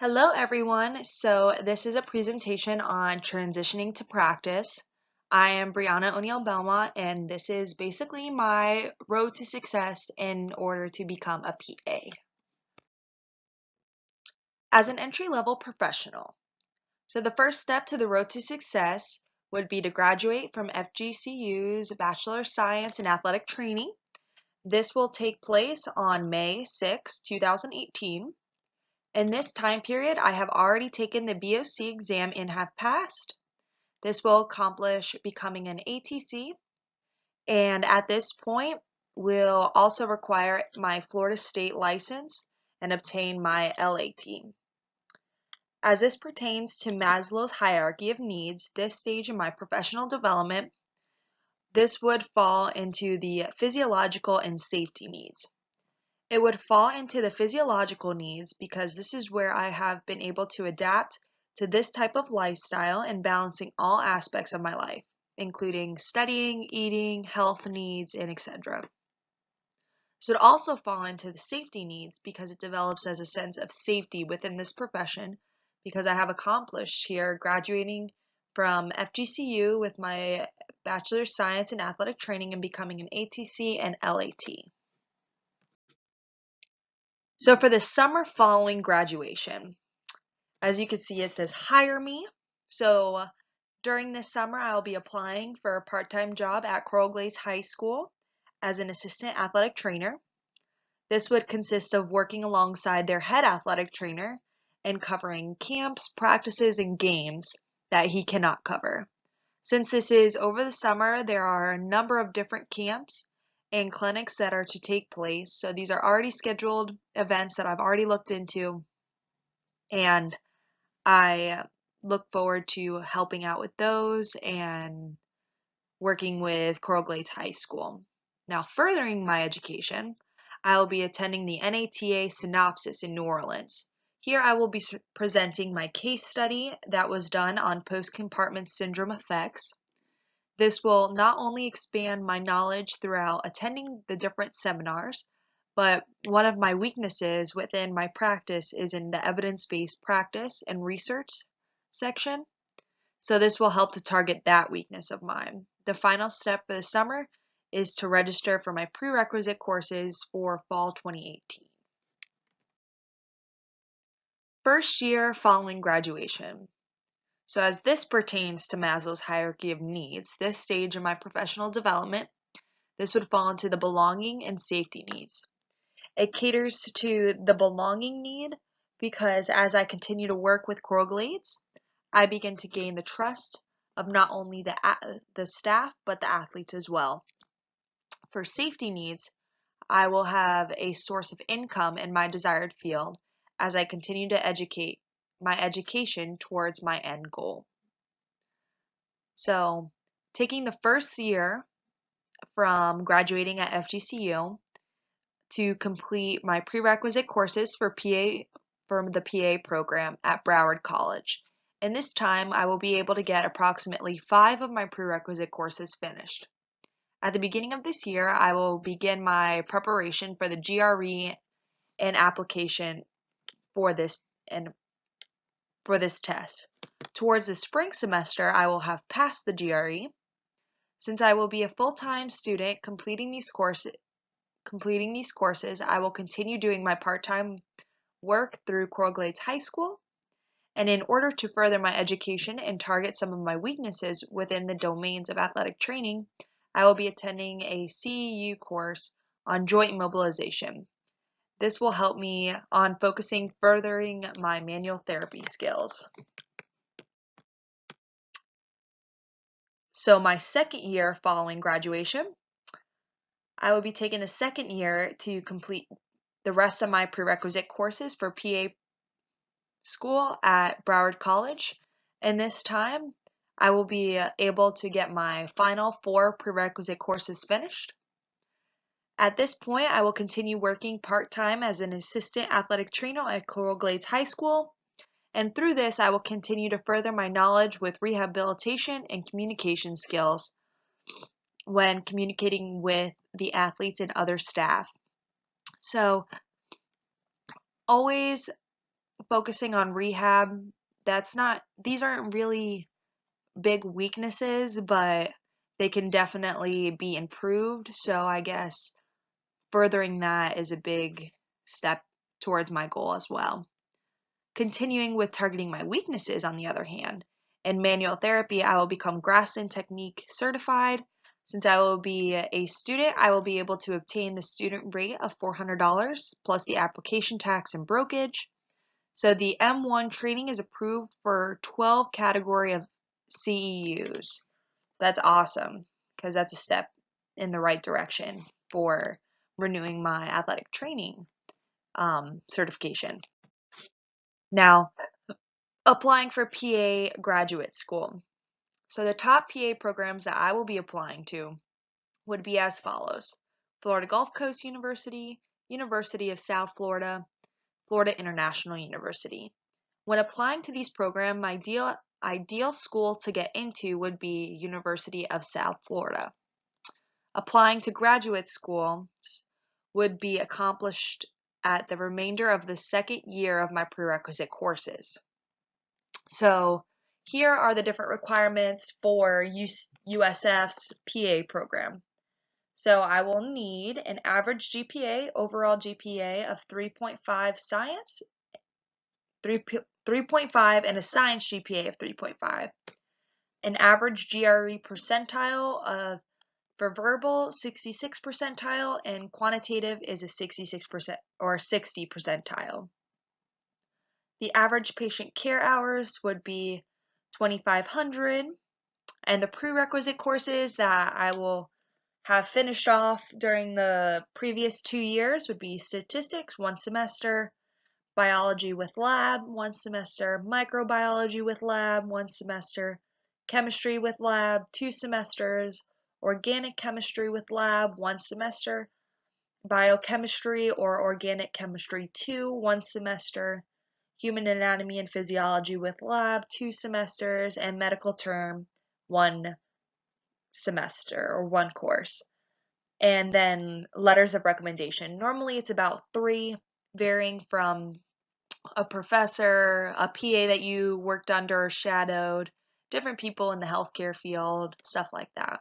Hello everyone. So this is a presentation on transitioning to practice. I am Brianna O'Neill Belmont and this is basically my road to success in order to become a PA. As an entry-level professional. So the first step to the road to success would be to graduate from FGCU's Bachelor of Science in Athletic Training. This will take place on May 6, 2018. In this time period, I have already taken the BOC exam and have passed. This will accomplish becoming an ATC, and at this point, will also require my Florida State license and obtain my LAT. As this pertains to Maslow's hierarchy of needs, this stage in my professional development, this would fall into the physiological and safety needs. It would fall into the physiological needs because this is where I have been able to adapt to this type of lifestyle and balancing all aspects of my life, including studying, eating, health needs, and etc. So it also fall into the safety needs because it develops as a sense of safety within this profession because I have accomplished here graduating from FGCU with my Bachelor of Science in Athletic Training and becoming an ATC and LAT. So for the summer following graduation, as you can see, it says hire me. So during this summer, I'll be applying for a part-time job at Coral Glades High School as an assistant athletic trainer. This would consist of working alongside their head athletic trainer and covering camps, practices, and games that he cannot cover. Since this is over the summer, there are a number of different camps and clinics that are to take place. So these are already scheduled events that I've already looked into, and I look forward to helping out with those and working with Coral Glades High School. Now, furthering my education, I will be attending the NATA Synopsis in New Orleans. Here I will be presenting my case study that was done on post-compartment syndrome effects. This will not only expand my knowledge throughout attending the different seminars, but one of my weaknesses within my practice is in the evidence-based practice and research section. So this will help to target that weakness of mine. The final step for the summer is to register for my prerequisite courses for fall 2018. First year following graduation. So as this pertains to Maslow's hierarchy of needs, this stage in my professional development, this would fall into the belonging and safety needs. It caters to the belonging need because as I continue to work with Coral Glades, I begin to gain the trust of not only the staff, but the athletes as well. For safety needs, I will have a source of income in my desired field as I continue to educate my education towards my end goal. So, taking the first year from graduating at FGCU to complete my prerequisite courses for the PA program at Broward College. In this time, I will be able to get approximately 5 of my prerequisite courses finished. At the beginning of this year, I will begin my preparation for the GRE and application for this test. Towards the spring semester, I will have passed the GRE. Since I will be a full-time student completing these courses, I will continue doing my part-time work through Coral Glades High School. And in order to further my education and target some of my weaknesses within the domains of athletic training, I will be attending a CEU course on joint mobilization. This will help me on furthering my manual therapy skills. So my second year following graduation, I will be taking the second year to complete the rest of my prerequisite courses for PA school at Broward College. And this time, I will be able to get my final 4 prerequisite courses finished. At this point, I will continue working part-time as an assistant athletic trainer at Coral Glades High School. And through this, I will continue to further my knowledge with rehabilitation and communication skills when communicating with the athletes and other staff. So always focusing on rehab, these aren't really big weaknesses, but they can definitely be improved. So I guess furthering that is a big step towards my goal as well. Continuing with targeting my weaknesses, on the other hand, in manual therapy, I will become Graston Technique certified. Since I will be a student, I will be able to obtain the student rate of $400 plus the application tax and brokerage. So the M1 training is approved for 12 category of CEUs. That's awesome because that's a step in the right direction for renewing my athletic training certification. Now, applying for PA graduate school. So the top PA programs that I will be applying to would be as follows: Florida Gulf Coast University, University of South Florida, Florida International University. When applying to these programs, my ideal school to get into would be University of South Florida. Applying to graduate schools would be accomplished at the remainder of the second year of my prerequisite courses. So here are the different requirements for USF's PA program. So I will need an average GPA, overall GPA of 3.5 science, 3.5, and a science GPA of 3.5. An average GRE percentile for verbal 66 percentile, and quantitative is a 66% or 60 percentile. The average patient care hours would be 2,500, and the prerequisite courses that I will have finished off during the previous 2 years would be statistics 1 semester, biology with lab 1 semester, microbiology with lab 1 semester, chemistry with lab 2 semesters, organic chemistry with lab 1 semester, biochemistry or organic chemistry 2 1 semester, human anatomy and physiology with lab 2 semesters, and medical term 1 semester or 1 course. And then letters of recommendation. Normally it's about 3, varying from a professor, a PA that you worked under or shadowed, different people in the healthcare field, stuff like that.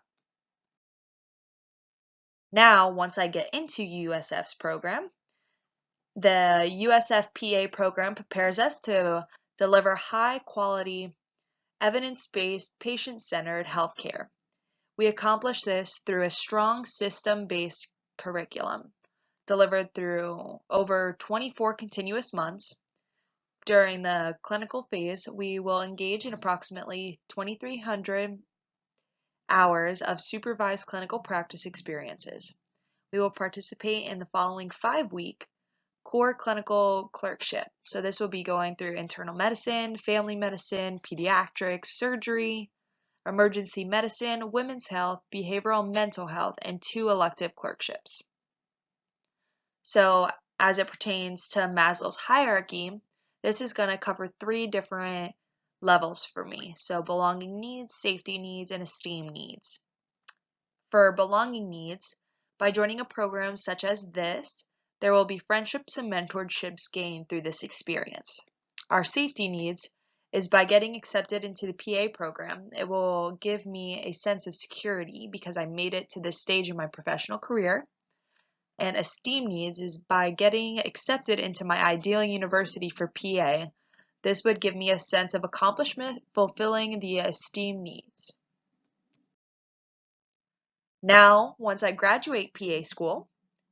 Now, once I get into USF's program, the USF PA program prepares us to deliver high quality, evidence-based, patient-centered healthcare. We accomplish this through a strong system-based curriculum delivered through over 24 continuous months. During the clinical phase, we will engage in approximately 2,300 hours of supervised clinical practice experiences. We will participate in the following 5-week core clinical clerkship. So this will be going through internal medicine, family medicine, pediatrics, surgery, emergency medicine, women's health, behavioral and mental health, and 2 elective clerkships. So as it pertains to Maslow's hierarchy, this is going to cover 3 different levels for me. So belonging needs, safety needs, and esteem needs. For belonging needs, by joining a program such as this, there will be friendships and mentorships gained through this experience. Our safety needs is by getting accepted into the PA program. It will give me a sense of security because I made it to this stage in my professional career. And esteem needs is by getting accepted into my ideal university for PA. This would give me a sense of accomplishment fulfilling the esteem needs. Now, once I graduate PA school,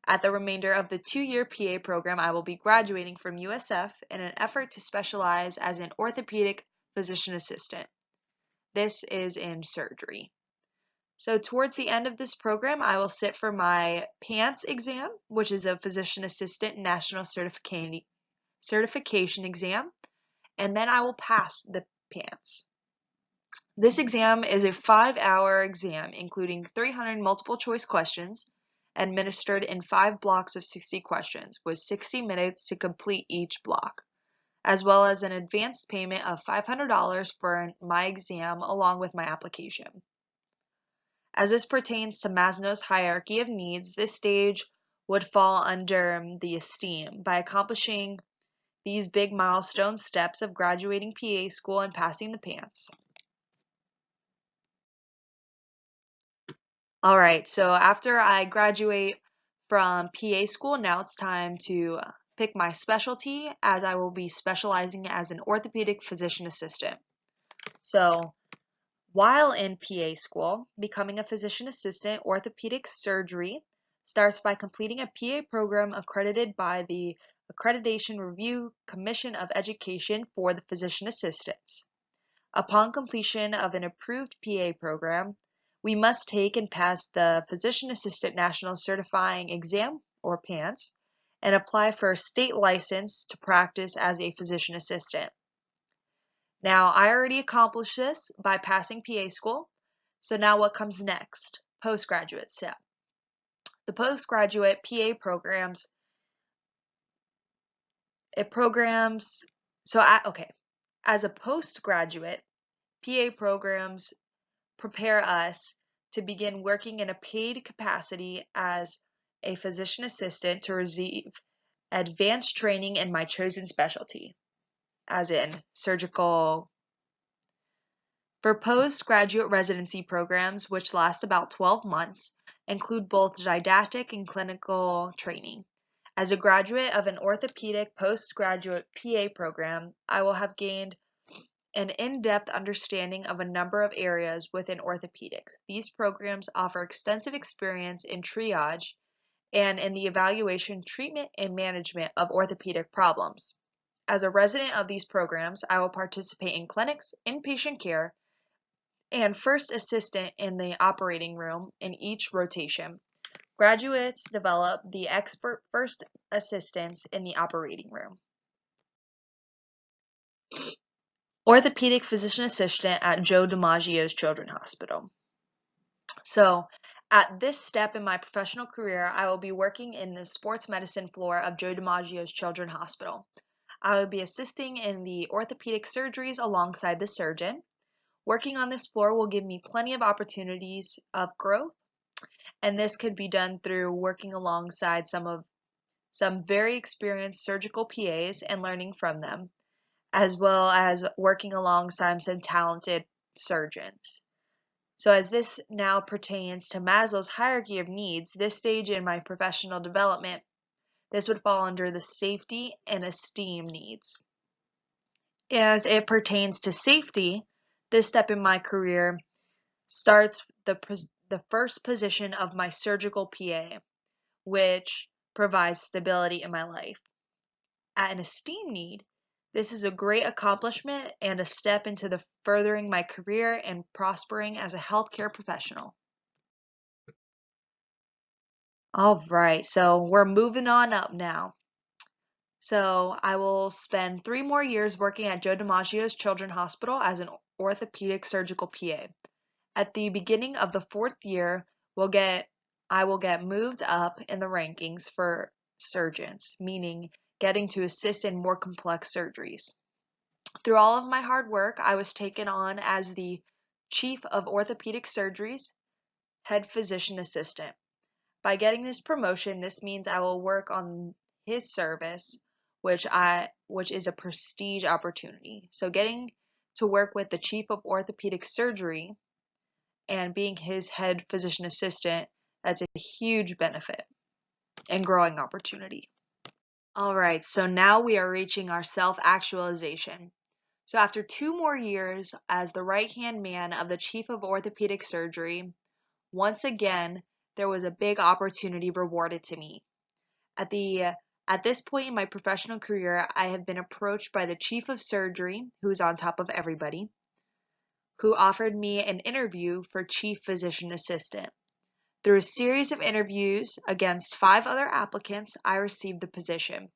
at the remainder of the 2-year PA program, I will be graduating from USF in an effort to specialize as an orthopedic physician assistant. This is in surgery. So towards the end of this program, I will sit for my PANCE exam, which is a Physician Assistant National Certification exam, and then I will pass the PANCE. This exam is a 5-hour exam, including 300 multiple choice questions, administered in 5 blocks of 60 questions, with 60 minutes to complete each block, as well as an advanced payment of $500 for my exam along with my application. As this pertains to Maslow's hierarchy of needs, this stage would fall under the esteem. By accomplishing these big milestone steps of graduating PA school and passing the PANCE. All right, so after I graduate from PA school, now it's time to pick my specialty, as I will be specializing as an orthopedic physician assistant. So while in PA school, becoming a physician assistant orthopedic surgery starts by completing a PA program accredited by the Accreditation Review Commission of Education for the physician assistants. Upon completion of an approved PA program, we must take and pass the Physician Assistant National Certifying Exam, or PANCE, and apply for a state license to practice as a physician assistant. Now, I already accomplished this by passing PA school, so now what comes next? Postgraduate step. The postgraduate PA programs, as a postgraduate, PA programs prepare us to begin working in a paid capacity as a physician assistant to receive advanced training in my chosen specialty, as in surgical. For postgraduate residency programs, which last about 12 months, include both didactic and clinical training. As a graduate of an orthopedic postgraduate PA program, I will have gained an in-depth understanding of a number of areas within orthopedics. These programs offer extensive experience in triage and in the evaluation, treatment, and management of orthopedic problems. As a resident of these programs, I will participate in clinics, inpatient care, and first assistant in the operating room in each rotation. Graduates develop the expert first assistants in the operating room. Orthopedic physician assistant at Joe DiMaggio's Children's Hospital. So, at this step in my professional career, I will be working in the sports medicine floor of Joe DiMaggio's Children's Hospital. I will be assisting in the orthopedic surgeries alongside the surgeon. Working on this floor will give me plenty of opportunities of growth, and this could be done through working alongside some very experienced surgical PAs and learning from them, as well as working alongside some talented surgeons. So as this now pertains to Maslow's hierarchy of needs, this stage in my professional development, this would fall under the safety and esteem needs. As it pertains to safety, this step in my career starts the first position of my surgical PA, which provides stability in my life. At an esteem need, this is a great accomplishment and a step into the furthering my career and prospering as a healthcare professional. All right, so we're moving on up now. So I will spend 3 more years working at Joe DiMaggio's Children's Hospital as an orthopedic surgical PA. At the beginning of the 4th year, I will get moved up in the rankings for surgeons, meaning getting to assist in more complex surgeries. Through all of my hard work, I was taken on as the Chief of Orthopedic Surgeries, Head Physician Assistant. By getting this promotion, this means I will work on his service, which is a prestige opportunity. So getting to work with the Chief of Orthopedic Surgery and being his head physician assistant, that's a huge benefit and growing opportunity. All right, so now we are reaching our self-actualization. So after 2 more years as the right-hand man of the Chief of Orthopedic Surgery, once again, there was a big opportunity rewarded to me. At this point in my professional career, I have been approached by the Chief of Surgery, who's on top of everybody, who offered me an interview for Chief Physician Assistant. Through a series of interviews against 5 other applicants, I received the position.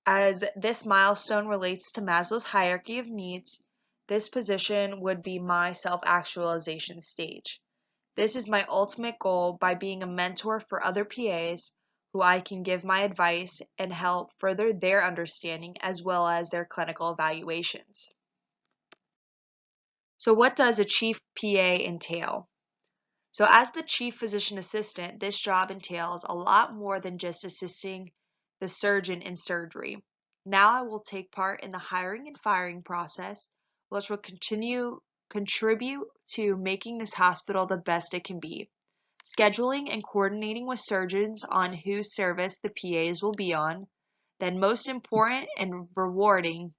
As this milestone relates to Maslow's hierarchy of needs, this position would be my self-actualization stage. This is my ultimate goal by being a mentor for other PAs who I can give my advice and help further their understanding as well as their clinical evaluations. So what does a chief PA entail? So as the chief physician assistant, this job entails a lot more than just assisting the surgeon in surgery. Now I will take part in the hiring and firing process, which will contribute to making this hospital the best it can be. Scheduling and coordinating with surgeons on whose service the PAs will be on. Then most important and rewarding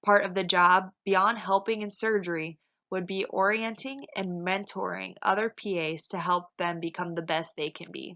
part of the job beyond helping in surgery would be orienting and mentoring other PAs to help them become the best they can be.